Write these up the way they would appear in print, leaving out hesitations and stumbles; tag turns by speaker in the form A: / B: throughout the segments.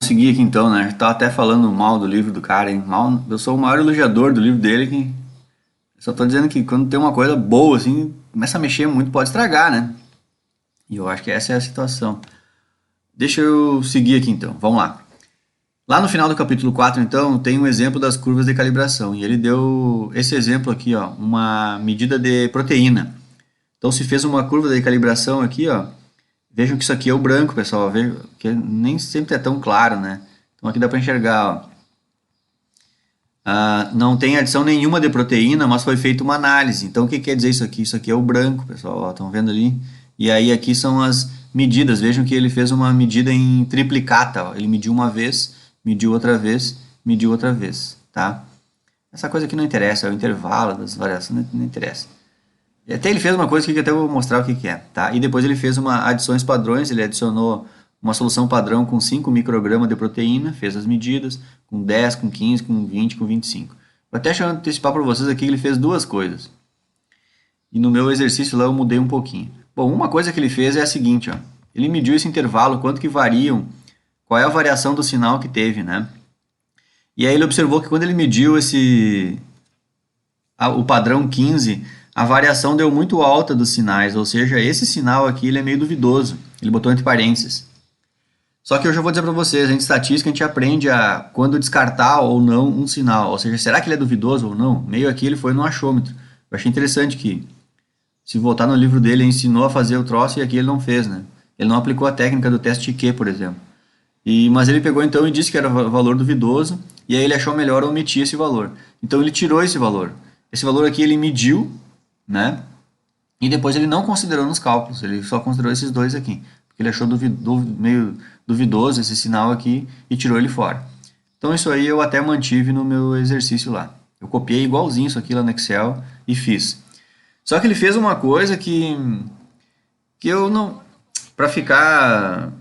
A: seguir aqui então, né? Tava até falando mal do livro do cara, hein? Mal, eu sou o maior elogiador do livro dele, que só tô dizendo que quando tem uma coisa boa, assim, começa a mexer muito, pode estragar, né? E eu acho que essa é a situação. Deixa eu seguir aqui então, vamos lá. Lá no final do capítulo 4, então, tem um exemplo das curvas de calibração. E ele deu esse exemplo aqui, ó, uma medida de proteína. Então, se fez uma curva de calibração aqui, ó, vejam que isso aqui é o branco, pessoal, vejam que nem sempre é tão claro, né? Então, aqui dá para enxergar, ó. Não tem adição nenhuma de proteína, mas foi feita uma análise. Então, o que quer dizer isso aqui? Isso aqui é o branco, pessoal, estão vendo ali? E aí, aqui são as medidas. Vejam que ele fez uma medida em triplicata. Ó. Ele mediu uma vez, mediu outra vez, tá? Essa coisa aqui não interessa, é o intervalo das variações, não interessa. E até ele fez uma coisa aqui que até eu vou mostrar o que é, tá? E depois ele fez uma adições padrões, ele adicionou uma solução padrão com 5 microgramas de proteína, fez as medidas, com 10, com 15, com 20, com 25. Vou até antecipar para vocês aqui que ele fez duas coisas. E no meu exercício lá eu mudei um pouquinho. Bom, uma coisa que ele fez é a seguinte, ó. Ele mediu esse intervalo, quanto que variam, qual é a variação do sinal que teve, né? E aí ele observou que quando ele mediu o padrão 15, a variação deu muito alta dos sinais, ou seja, esse sinal aqui ele é meio duvidoso. Ele botou entre parênteses. Só que eu já vou dizer para vocês, em estatística a gente aprende a quando descartar ou não um sinal. Ou seja, será que ele é duvidoso ou não? Meio aqui ele foi no achômetro. Eu achei interessante que, se voltar no livro dele, ele ensinou a fazer o troço e aqui ele não fez, né? Ele não aplicou a técnica do teste de Q, por exemplo. Mas ele pegou então e disse que era valor duvidoso, e aí ele achou melhor omitir esse valor. Então ele tirou esse valor. Esse valor aqui ele mediu, né? E depois ele não considerou nos cálculos, ele só considerou esses dois aqui. Porque ele achou meio duvidoso esse sinal aqui e tirou ele fora. Então isso aí eu até mantive no meu exercício lá. Eu copiei igualzinho isso aqui lá no Excel e fiz. Só que ele fez uma coisa que eu não... Para ficar...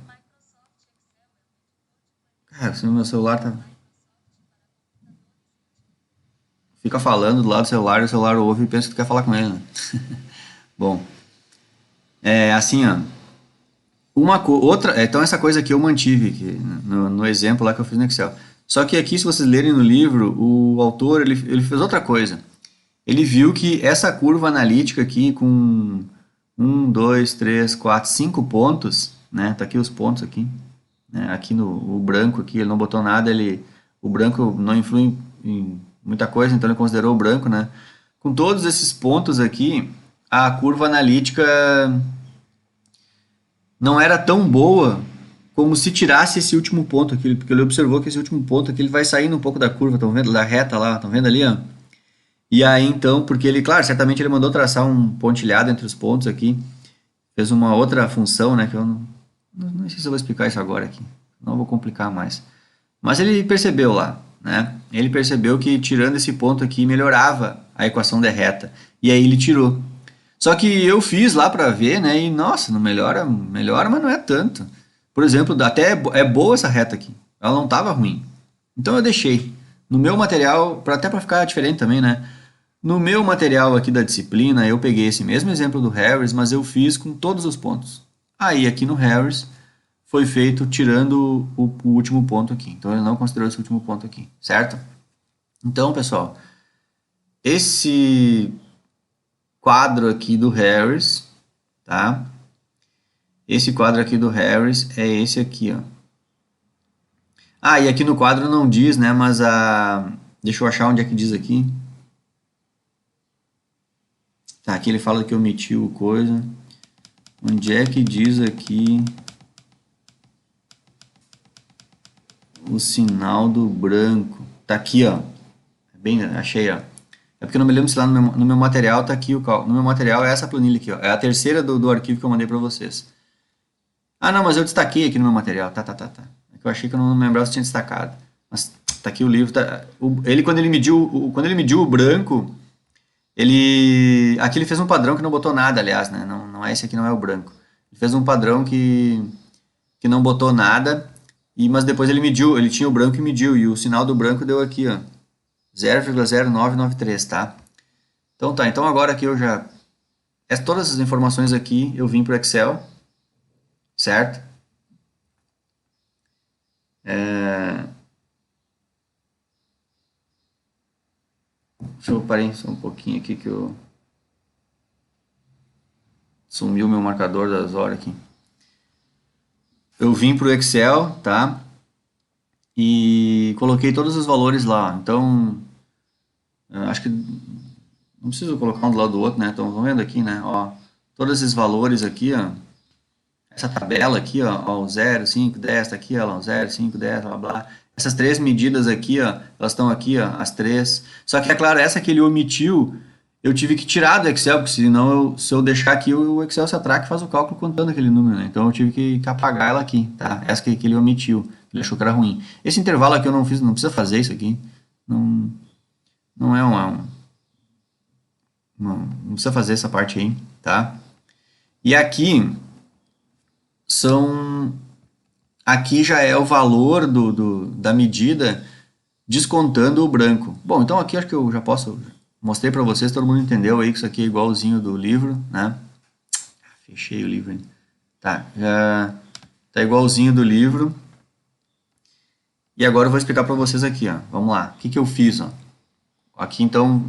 A: Cara, se o meu celular tá... Fica falando do lado do celular e o celular ouve e pensa que tu quer falar com ele, né? Bom, é assim, ó. Então essa coisa aqui eu mantive aqui, no exemplo lá que eu fiz no Excel. Só que aqui, se vocês lerem no livro, o autor ele fez outra coisa. Ele viu que essa curva analítica aqui com 5 pontos, né? Tá aqui os pontos aqui, né? Aqui no o branco aqui, ele não botou nada, o branco não influi em muita coisa, então ele considerou o branco, né? Com todos esses pontos aqui, a curva analítica não era tão boa como se tirasse esse último ponto aqui, porque ele observou que esse último ponto aqui ele vai saindo um pouco da curva, estão vendo? Da reta lá, estão vendo ali, ó? E aí então, porque ele, claro, certamente ele mandou traçar um pontilhado entre os pontos aqui, fez uma outra função, né, que eu não sei se eu vou explicar isso agora aqui, não vou complicar mais. Mas ele percebeu lá, né? Ele percebeu que tirando esse ponto aqui melhorava a equação de reta, e aí ele tirou. Só que eu fiz lá para ver, né? E nossa, não melhora, melhora, mas não é tanto. Por exemplo, até é boa essa reta aqui. Ela não estava ruim. Então eu deixei. No meu material, até para ficar diferente também, né? No meu material aqui da disciplina, eu peguei esse mesmo exemplo do Harris, mas eu fiz com todos os pontos. Aí aqui no Harris foi feito tirando o último ponto aqui. Então ele não considerou esse último ponto aqui, certo? Então, pessoal, esse quadro aqui do Harris, tá? Esse quadro aqui do Harris é esse aqui, ó. E aqui no quadro não diz, né? Mas deixa eu achar onde é que diz aqui. Tá, aqui ele fala que omitiu coisa. Onde é que diz aqui o sinal do branco? Tá aqui, ó. Bem, achei, ó. É porque eu não me lembro se lá no meu material tá aqui o cálculo. No meu material é essa planilha aqui, ó. É a terceira do arquivo que eu mandei para vocês. Não, mas eu destaquei aqui no meu material. Tá. É que eu achei que eu não lembrava se tinha destacado. Mas tá aqui o livro. Quando ele mediu o branco, aqui ele fez um padrão que não botou nada, aliás, né? Não é esse aqui, não é o branco. Ele fez um padrão que não botou nada, mas depois ele tinha o branco e mediu, e o sinal do branco deu aqui, ó. 0,0993, tá? Então tá, então agora aqui eu já... Todas as informações aqui eu vim para o Excel, certo? É, deixa eu parar só um pouquinho aqui que eu sumiu meu marcador das horas aqui. Eu vim para o Excel, tá? E coloquei todos os valores lá. Então, acho que não preciso colocar um do lado do outro, né? Estão vendo aqui, né? Ó, todos esses valores aqui, ó. Essa tabela aqui, ó, o 0, 5, 10, tá aqui, ó, o 0, 5, 10, blá, blá. Essas três medidas aqui, ó, elas estão aqui, ó, as três. Só que, é claro, essa que ele omitiu, eu tive que tirar do Excel, porque senão, se eu deixar aqui, o Excel se atraca e faz o cálculo contando aquele número, né? Então, eu tive que apagar ela aqui, tá? Essa que ele omitiu, ele achou que era ruim. Esse intervalo aqui eu não fiz, não precisa fazer isso aqui. Não, não é não precisa fazer essa parte aí, tá? E aqui são aqui já é o valor da medida descontando o branco. Bom, então aqui acho que eu já posso mostrei para vocês, todo mundo entendeu aí que isso aqui é igualzinho do livro, né? Fechei o livro, hein? Tá, já tá igualzinho do livro. E agora eu vou explicar para vocês aqui, ó. Vamos lá. O que que eu fiz, ó? Aqui então,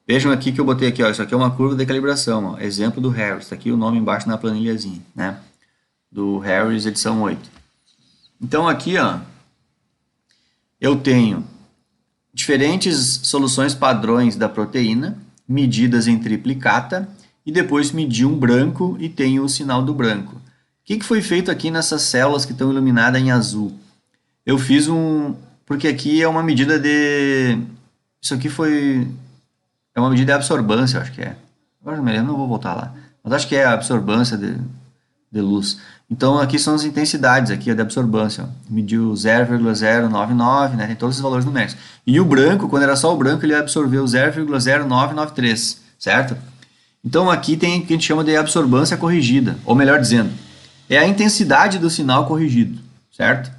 A: vejam aqui que eu botei aqui, ó, isso aqui é uma curva de calibração, ó, exemplo do Harris, tá aqui o nome embaixo na planilhazinha, né? Do Harris edição 8. Então aqui, ó, eu tenho diferentes soluções padrões da proteína, medidas em triplicata, e depois medi um branco e tenho o sinal do branco. O que foi feito aqui nessas células que estão iluminadas em azul? Eu fiz porque aqui é uma medida de... Isso aqui é uma medida de absorbância, acho que é. Agora não me lembro, não vou voltar lá. Mas acho que é a absorbância de luz. Então aqui são as intensidades aqui, a de absorbância. Ó. Mediu 0,099, né? Tem todos os valores numéricos. E o branco, quando era só o branco, ele absorveu 0,0993, certo? Então aqui tem o que a gente chama de absorbância corrigida, ou melhor dizendo, é a intensidade do sinal corrigido, certo?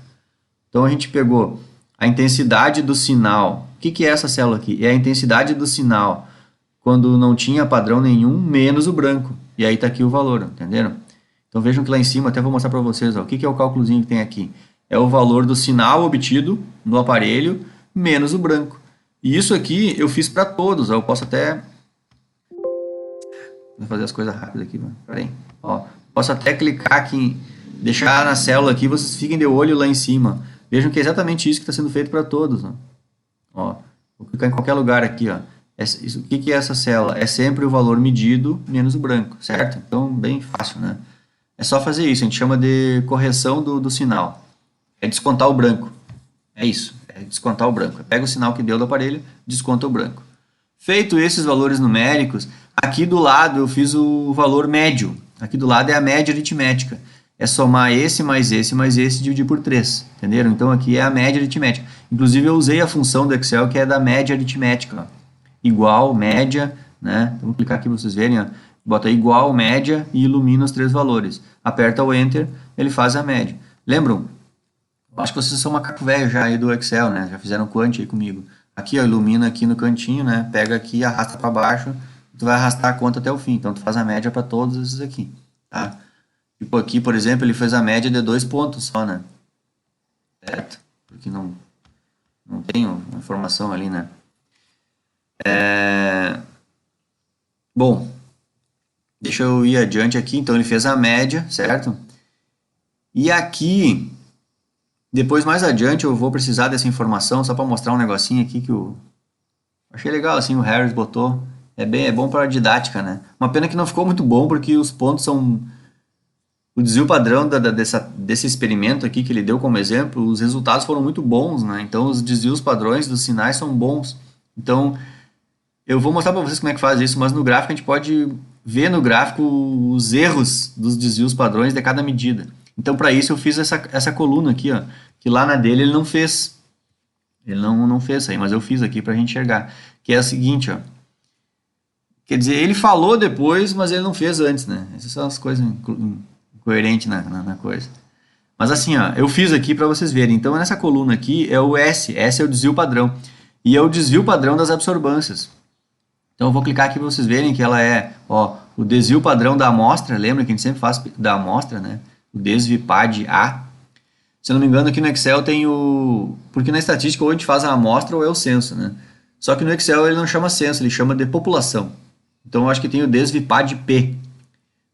A: Então a gente pegou a intensidade do sinal. O que é essa célula aqui? É a intensidade do sinal quando não tinha padrão nenhum, menos o branco. E aí está aqui o valor, entenderam? Então vejam que lá em cima, até vou mostrar para vocês, ó, o que é o cálculozinho que tem aqui. É o valor do sinal obtido no aparelho, menos o branco. E isso aqui eu fiz para todos, ó, eu posso até... Vou fazer as coisas rápidas aqui, mano. Pera aí. Ó, posso até clicar aqui, deixar na célula aqui, vocês fiquem de olho lá em cima. Vejam que é exatamente isso que está sendo feito para todos. Ó, vou clicar em qualquer lugar aqui. Ó. O que é essa célula? É sempre o valor medido menos o branco, certo? Então, bem fácil, né? É só fazer isso, a gente chama de correção do sinal. É descontar o branco. É isso, é descontar o branco. Pega o sinal que deu do aparelho, desconta o branco. Feito esses valores numéricos, aqui do lado eu fiz o valor médio. Aqui do lado é a média aritmética. É somar esse mais esse mais esse e dividir por 3. Entenderam? Então aqui é a média aritmética. Inclusive eu usei a função do Excel que é da média aritmética. Ó. Igual, média, né? Então vou clicar aqui para vocês verem. Ó. Bota igual, média e ilumina os três valores. Aperta o Enter, ele faz a média. Lembram? Acho que vocês são macaco velho já aí do Excel, né? Já fizeram quant aí comigo. Aqui, ó, ilumina aqui no cantinho, né? Pega aqui, arrasta para baixo. Tu vai arrastar a conta até o fim. Então tu faz a média para todos esses aqui, tá? Tipo aqui, por exemplo, ele fez a média de 2 pontos só, né? Certo? Porque não tenho informação ali, né? Bom, deixa eu ir adiante aqui. Então ele fez a média, certo? E aqui, depois mais adiante eu vou precisar dessa informação só para mostrar um negocinho aqui que eu achei legal, assim, o Harris botou. É bom para a didática, né? Uma pena que não ficou muito bom porque os pontos são... O desvio padrão desse experimento aqui que ele deu como exemplo, os resultados foram muito bons, né? Então os desvios padrões dos sinais são bons. Então eu vou mostrar para vocês como é que faz isso, mas no gráfico a gente pode ver no gráfico os erros dos desvios padrões de cada medida. Então para isso eu fiz essa coluna aqui, ó, que lá na dele ele não fez. Ele não fez isso aí, mas eu fiz aqui para a gente enxergar. Que é a seguinte, ó. Quer dizer, ele falou depois, mas ele não fez antes, né? Essas são as coisas incoerentes na coisa. Mas assim, ó, eu fiz aqui para vocês verem. Então, nessa coluna aqui é o S. S é o desvio padrão. E é o desvio padrão das absorbâncias. Então, eu vou clicar aqui para vocês verem que ela é, ó, o desvio padrão da amostra. Lembra que a gente sempre faz da amostra, né? O desvipad A. Se eu não me engano, aqui no Excel tem o... Porque na estatística ou a gente faz a amostra ou é o censo, né? Só que no Excel ele não chama censo, ele chama de população. Então eu acho que tem o desvipad P.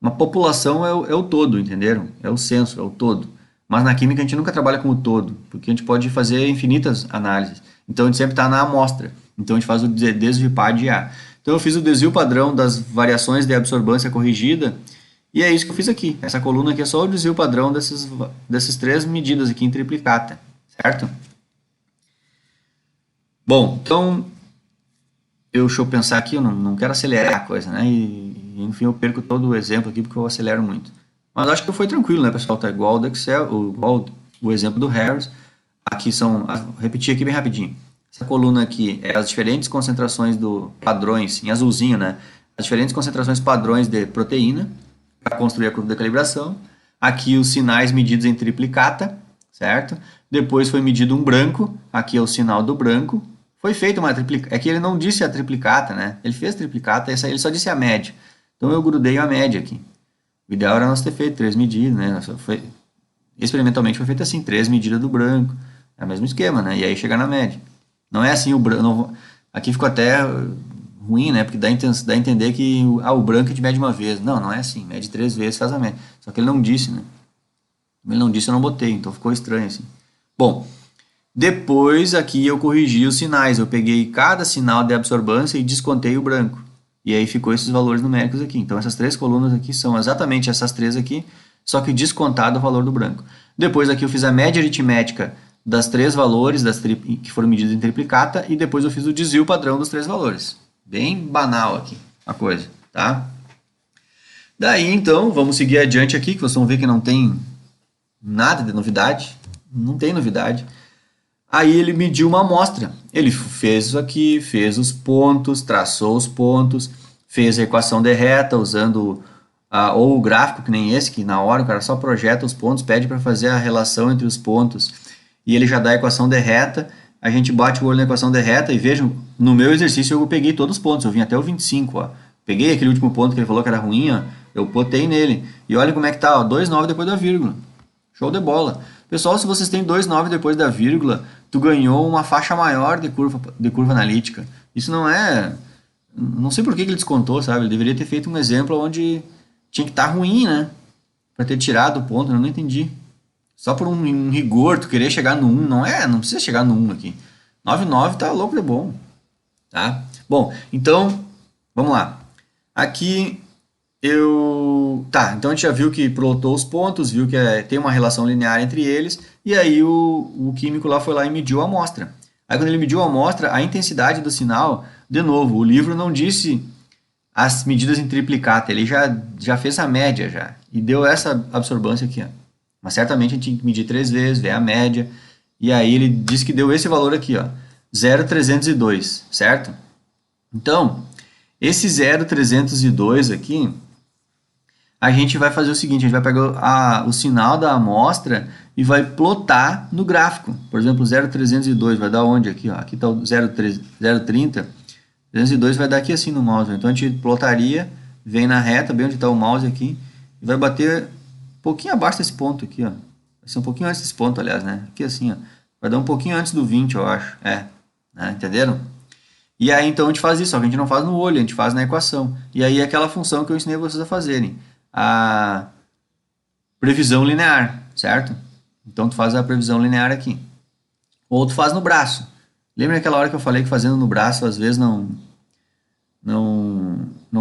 A: Uma população é o todo, entenderam? É o censo, é o todo. Mas na química a gente nunca trabalha com o todo, porque a gente pode fazer infinitas análises. Então a gente sempre está na amostra. Então a gente faz o desvipad A. Então eu fiz o desvio padrão das variações de absorbância corrigida, e é isso que eu fiz aqui. Essa coluna aqui é só o desvio padrão dessas três medidas aqui em triplicata, certo? Bom, então, deixa eu pensar aqui, eu não quero acelerar a coisa, né? Enfim, eu perco todo o exemplo aqui porque eu acelero muito. Mas acho que foi tranquilo, né, pessoal? Tá igual do Excel, igual o exemplo do Harris. Aqui são, repetir aqui bem rapidinho. Essa coluna aqui é as diferentes concentrações do padrões, em azulzinho, né? As diferentes concentrações padrões de proteína para construir a curva de calibração. Aqui os sinais medidos em triplicata, certo? Depois foi medido um branco, aqui é o sinal do branco. Foi feita uma triplicata, é que ele não disse a triplicata, né? Ele fez triplicata, ele só disse a média. Então eu grudei a média aqui. O ideal era nós ter feito 3 medidas, né? Experimentalmente foi feito assim, 3 medidas do branco. É o mesmo esquema, né? E aí chegar na média. Não é assim o branco. Aqui ficou até ruim, né? Porque dá a entender que o branco a gente mede uma vez. Não é assim. Mede 3 vezes, faz a média. Só que ele não disse, né? Como ele não disse, eu não botei. Então ficou estranho assim. Bom, depois aqui eu corrigi os sinais. Eu peguei cada sinal de absorbância e descontei o branco. E aí ficou esses valores numéricos aqui. Então essas três colunas aqui são exatamente essas três aqui, só que descontado o valor do branco. Depois aqui eu fiz a média aritmética das três valores que foram medidos em triplicata e depois eu fiz o desvio padrão dos três valores. Bem banal aqui a coisa, tá? Daí então, vamos seguir adiante aqui, que vocês vão ver que não tem nada de novidade. Não tem novidade. Aí ele mediu uma amostra. Ele fez isso aqui, fez os pontos, traçou os pontos, fez a equação de reta usando ou o gráfico, que nem esse, que na hora o cara só projeta os pontos, pede para fazer a relação entre os pontos e ele já dá a equação de reta. A gente bate o olho na equação de reta e vejam, no meu exercício eu peguei todos os pontos, eu vim até o 25, ó. Peguei aquele último ponto que ele falou que era ruim, ó, eu botei nele. E olha como é que tá, ó, 2,9 depois da vírgula. Show de bola. Pessoal, se vocês têm 2,9 depois da vírgula, tu ganhou uma faixa maior de curva analítica. Isso não é... Não sei por que ele descontou, sabe? Ele deveria ter feito um exemplo onde tinha que estar ruim, né? Para ter tirado o ponto, eu não entendi. Só por um rigor, tu querer chegar no 1, não precisa chegar no 1 aqui. 9,9 tá louco de bom, tá? Bom, então, vamos lá. Aqui então a gente já viu que plotou os pontos, viu que tem uma relação linear entre eles, e aí o químico lá foi lá e mediu a amostra. Aí quando ele mediu a amostra, a intensidade do sinal, de novo, o livro não disse as medidas em triplicata, ele já fez a média já, e deu essa absorbância aqui, ó. Mas certamente a gente tinha que medir 3 vezes, ver a média, e aí ele disse que deu esse valor aqui, ó, 0,302, certo? Então, esse 0,302 aqui, a gente vai fazer o seguinte, a gente vai pegar o sinal da amostra e vai plotar no gráfico. Por exemplo, 0,302 vai dar onde aqui? Ó? Aqui está o 0,30. 302 vai dar aqui assim no mouse. Então a gente plotaria, vem na reta, bem onde está o mouse aqui, e vai bater um pouquinho abaixo desse ponto aqui. Ó. Vai ser um pouquinho antes desse ponto, aliás, né? Aqui assim, ó. Vai dar um pouquinho antes do 20, eu acho. Né? Entenderam? E aí então a gente faz isso, só que a gente não faz no olho, a gente faz na equação. E aí é aquela função que eu ensinei vocês a fazerem. A previsão linear, certo? Então tu faz a previsão linear aqui. Ou tu faz no braço. Lembra aquela hora que eu falei que fazendo no braço às vezes não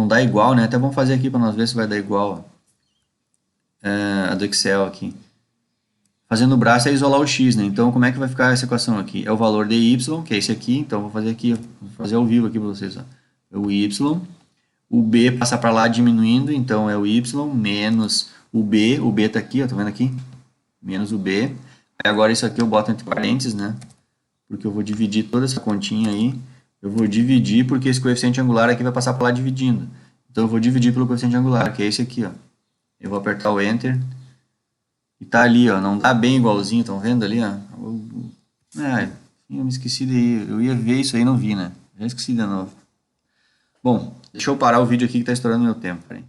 A: dá igual, né? Até vamos fazer aqui para nós ver se vai dar igual a do Excel aqui. Fazendo no braço é isolar o x, né? Então como é que vai ficar essa equação aqui? É o valor de y, que é esse aqui. Então vou fazer aqui, vou fazer ao vivo aqui para vocês. Ó. É o y. O B passa para lá diminuindo, então é o Y menos o B está aqui, ó, tá vendo aqui? Menos o B. Aí agora isso aqui eu boto entre parênteses, né? Porque eu vou dividir toda essa continha aí. Eu vou dividir porque esse coeficiente angular aqui vai passar para lá dividindo. Então eu vou dividir pelo coeficiente angular, que é esse aqui, ó. Eu vou apertar o Enter. E tá ali, ó, não tá bem igualzinho, estão vendo ali, ó? Eu me esqueci eu ia ver isso aí e não vi, né? Já esqueci de novo. Bom, deixa eu parar o vídeo aqui que está estourando meu tempo. Peraí.